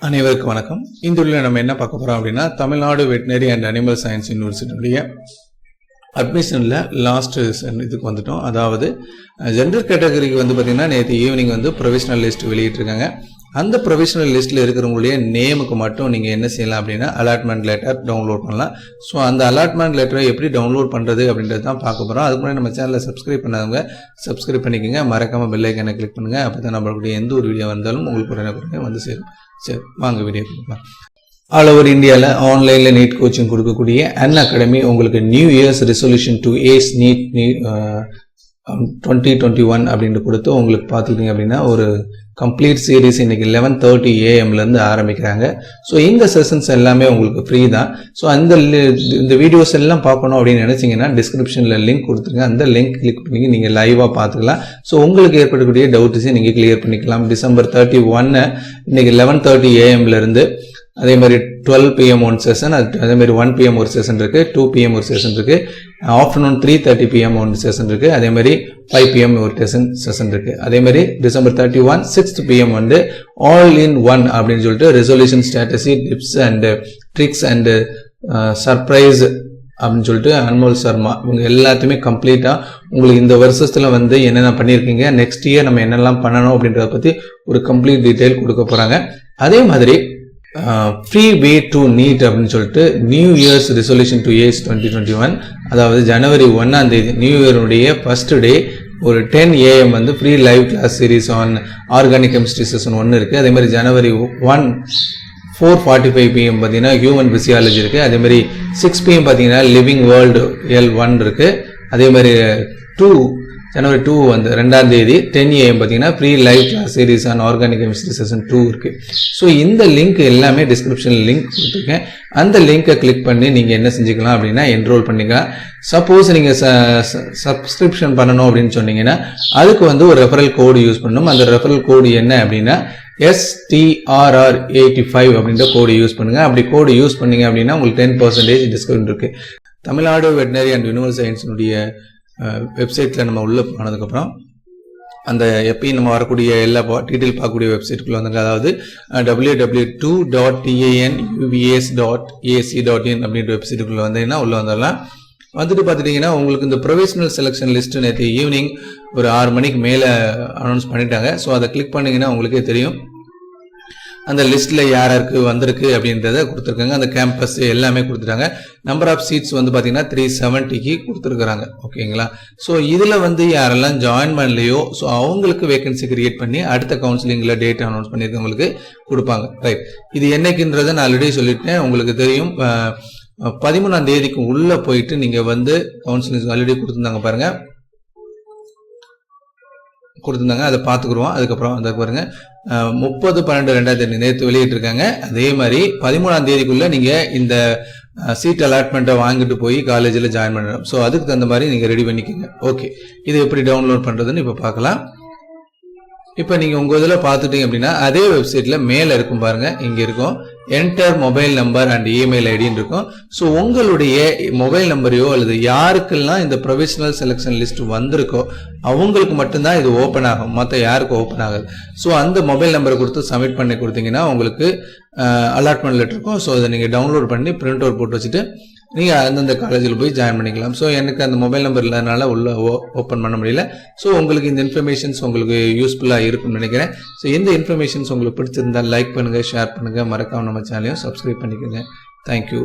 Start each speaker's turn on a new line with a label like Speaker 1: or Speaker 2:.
Speaker 1: அனைவருக்கும் வணக்கம். இந்த வீடியோல நம்ம என்ன பார்க்க போறோம் அப்படின்னா, Tamil Nadu veterinary and animal science யூனிவர்சிட்டியுடைய அட்மிஷனில் லாஸ்ட் இதுக்கு வந்துட்டோம். அதாவது ஜெண்டர் கேட்டகரிக்கு வந்து பார்த்தீங்கன்னா நேற்று ஈவினிங் வந்து ப்ரொவிஷனல் லிஸ்ட் வெளியிட்டிருக்காங்க. அந்த ப்ரொவிஷனல் லிஸ்ட்டில் இருக்கிறவங்களுடைய நேமுக்கு மட்டும் நீங்கள் என்ன செய்யலாம் அப்படின்னா அலாட்மெண்ட் லெட்டர் டவுன்லோட் பண்ணலாம். ஸோ அந்த அலாட்மெண்ட் லெட்டரை எப்படி டவுன்லோட் பண்ணுறது அப்படின்றது தான் பார்க்க போகிறோம். அதுக்கு முன்னாடி நம்ம சேனலில் சப்ஸ்கிரைப் பண்ணாதவங்க சப்ஸ்கிரைப் பண்ணிக்கோங்க, மறக்காமல் பெல் ஐக்கனை கிளிக் பண்ணுங்கள். அப்போ தான் நம்மளுடைய எந்த ஒரு வீடியோ வந்தாலும் உங்களுக்கு உடனே வந்து சேரும். சரி, வாங்க வீடியோ கொடுக்கலாம். ஆல் ஓவர் இந்தியாவில் ஆன்லைனில் நீட் கோச்சிங் கொடுக்கக்கூடிய அன் அகாடமி உங்களுக்கு new year's resolution to ace NEET 2021 அப்படின்ட்டு கொடுத்து உங்களுக்கு பார்த்துக்கிட்டீங்க அப்படின்னா ஒரு கம்ப்ளீட் சீரீஸ் இன்னைக்கு 11:30 AM ஆரம்பிக்கிறாங்க. ஸோ இந்த செஷன்ஸ் எல்லாமே உங்களுக்கு ஃப்ரீ தான். ஸோ இந்த வீடியோஸ் எல்லாம் பார்க்கணும் அப்படின்னு நினைச்சிங்கன்னா டிஸ்கிரிப்ஷனில் லிங்க் கொடுத்துருங்க. அந்த லிங்க் கிளிக் பண்ணி நீங்கள் லைவாக பார்த்துக்கலாம். ஸோ உங்களுக்கு ஏற்படக்கூடிய டவுட்ஸையும் நீங்கள் கிளியர் பண்ணிக்கலாம். December 31 இன்னைக்கு 11:30 AM அதே மாதிரி 12 PM ஒன் செஷன், அதே மாதிரி 1 PM ஒரு செஷன் இருக்கு, 2 PM ஒரு செஷன் இருக்கு, ஆஃப்டர்நூன் 3:30 PM ஒன்று செஷன் இருக்கு, அதே மாதிரி 5 PM ஒரு செஷன் இருக்கு. அதே மாதிரி December 31 6 PM வந்து ஆல் இன் ஒன் அப்படின்னு சொல்லிட்டு resolution strategy tips and tricks and surprise அப்படின்னு சொல்லிட்டு அன்மோல் சர்மா இவங்க எல்லாத்தையுமே கம்ப்ளீட்டா உங்களுக்கு இந்த வருஷத்துல வந்து என்னென்ன பண்ணியிருக்கீங்க, நெக்ஸ்ட் இயர் நம்ம என்னெல்லாம் பண்ணணும் அப்படின்றத பத்தி ஒரு கம்ப்ளீட் டீடைல் கொடுக்க போறாங்க. அதே மாதிரி ஃப்ரீ வே டு நீட் அப்படின்னு சொல்லிட்டு new year's resolution to ace 2021 அதாவது January 1 நியூ இயருடைய ஃபர்ஸ்ட் டே ஒரு 10 AM வந்து free live class series on organic chemistry session 1 இருக்கு. அதே மாதிரி January 1 4:45 PM பார்த்தீங்கன்னா ஹியூமன் பிசியாலஜி இருக்கு. அதே மாதிரி 6 PM பார்த்தீங்கன்னா லிவிங் வேர்ல்டு L1 இருக்கு. அதே மாதிரி January 2 வந்து 2 10 AM பார்த்தீங்கன்னா free live class series on organic chemistry session 2 இருக்கு. ஸோ இந்த லிங்க் எல்லாமே டிஸ்கிரிப்ஷனில் லிங்க் கொடுத்துருக்கேன். அந்த லிங்கை கிளிக் பண்ணி நீங்கள் என்ன செஞ்சுக்கலாம் அப்படின்னா என்ரோல் பண்ணிக்கலாம். சப்போஸ் நீங்கள் சப்ஸ்கிரிப்ஷன் பண்ணணும் அப்படின்னு சொன்னீங்கன்னா அதுக்கு வந்து ஒரு ரெஃபரல் கோடு யூஸ் பண்ணணும். அந்த ரெஃபரல் கோடு என்ன அப்படின்னா STRR85 அப்படின்ற கோடு யூஸ் பண்ணுங்க. அப்படி கோடு யூஸ் பண்ணீங்க அப்படின்னா உங்களுக்கு 10% டிஸ்கவுண்ட் இருக்கு. தமிழ்நாடு வெட்டினரி அண்ட் அனிமல் சயின்ஸினுடைய வெப்சைட்டில் நம்ம உள்ளே போனதுக்கப்புறம் அந்த எப்பயும் நம்ம வரக்கூடிய எல்லா டீட்டெயில் பார்க்கக்கூடிய வெப்சைட்டுக்குள்ளே வந்துங்க. அதாவது www.tanuvas.ac.in அப்படின்ற வெப்சைட்டுக்குள்ளே வந்தீங்கன்னா உள்ளே வந்துடலாம். வந்துட்டு பார்த்துட்டிங்கன்னா உங்களுக்கு இந்த ப்ரொவிஷனல் செலெக்ஷன் லிஸ்ட்டு நேற்று ஈவினிங் ஒரு 6 மணிக்கு மேலே அனௌன்ஸ் பண்ணிட்டாங்க. ஸோ அதை கிளிக் பண்ணிங்கன்னா உங்களுக்கே தெரியும் அந்த லிஸ்ட்டில் யாருக்கு வந்திருக்கு அப்படின்றத கொடுத்துருக்காங்க. அந்த கேம்பஸ் எல்லாமே கொடுத்துட்டாங்க. நம்பர் ஆஃப் சீட்ஸ் வந்து பார்த்தீங்கன்னா 370க்கு கொடுத்துருக்குறாங்க. ஓகேங்களா? ஸோ இதில் வந்து யாரெல்லாம் ஜாயின் பண்ணலையோ ஸோ அவங்களுக்கு வேகன்சி கிரியேட் பண்ணி அடுத்த கவுன்சிலிங்கில் டேட் அனௌன்ஸ் பண்ணியிருக்கவங்களுக்கு கொடுப்பாங்க. ரைட், இது என்னைக்குன்றதை நான் ஆல்ரெடி சொல்லிட்டேன். உங்களுக்கு தெரியும் 13 உள்ளே போயிட்டு நீங்கள் வந்து கவுன்சிலிங் ஆல்ரெடி கொடுத்துருந்தாங்க அதை பார்த்துக்குருவோம். அதுக்கப்புறம் அந்த பாருங்க 30/12/2020 நேற்று வெளியிட்டிருக்காங்க. அதே மாதிரி 13 நீங்கள் இந்த சீட் அலாட்மெண்ட்டை வாங்கிட்டு போய் காலேஜில் ஜாயின் பண்ணணும். ஸோ அதுக்கு தகுந்த மாதிரி நீங்கள் ரெடி பண்ணிக்கோங்க. ஓகே, இது எப்படி டவுன்லோட் பண்ணுறதுன்னு இப்போ பார்க்கலாம். இப்போ நீங்கள் உங்கள் இதில் பார்த்துட்டீங்க அப்படின்னா அதே வெப்சைட்டில் மேலே இருக்கும் பாருங்க, இங்கே இருக்கும் enter mobile number and email ஐடின்னு இருக்கும். ஸோ உங்களுடைய மொபைல் நம்பரையோ அல்லது யாருக்கெல்லாம் இந்த ப்ரொவிஷனல் செலெக்ஷன் லிஸ்ட் வந்திருக்கோ அவங்களுக்கு மட்டும்தான் இது ஓப்பன் ஆகும், மற்ற யாருக்கும் ஓப்பன் ஆகாது. ஸோ அந்த மொபைல் நம்பரை கொடுத்து சப்மிட் பண்ணி கொடுத்தீங்கன்னா உங்களுக்கு அலாட்மெண்ட் லெட்டர் இருக்கும். ஸோ அதை நீங்கள் டவுன்லோட் பண்ணி பிரிண்ட் அவுட் போட்டு வச்சுட்டு நீங்கள் அந்தந்த காலேஜில் போய் ஜாயின் பண்ணிக்கலாம். ஸோ எனக்கு அந்த மொபைல் நம்பர் இல்லாதனால உள்ள ஓப்பன் பண்ண முடியல. ஸோ உங்களுக்கு இந்த இன்ஃபர்மேஷன்ஸ் உங்களுக்கு யூஸ்ஃபுல்லாக இருக்கும்னு நினைக்கிறேன். ஸோ இந்த இன்ஃபர்மேஷன்ஸ் உங்களுக்கு பிடிச்சிருந்தால் லைக் பண்ணுங்கள், ஷேர் பண்ணுங்கள், மறக்காம நம்ம சேனலையும் சப்ஸ்கிரைப் பண்ணிக்கோங்க. தேங்க்யூ.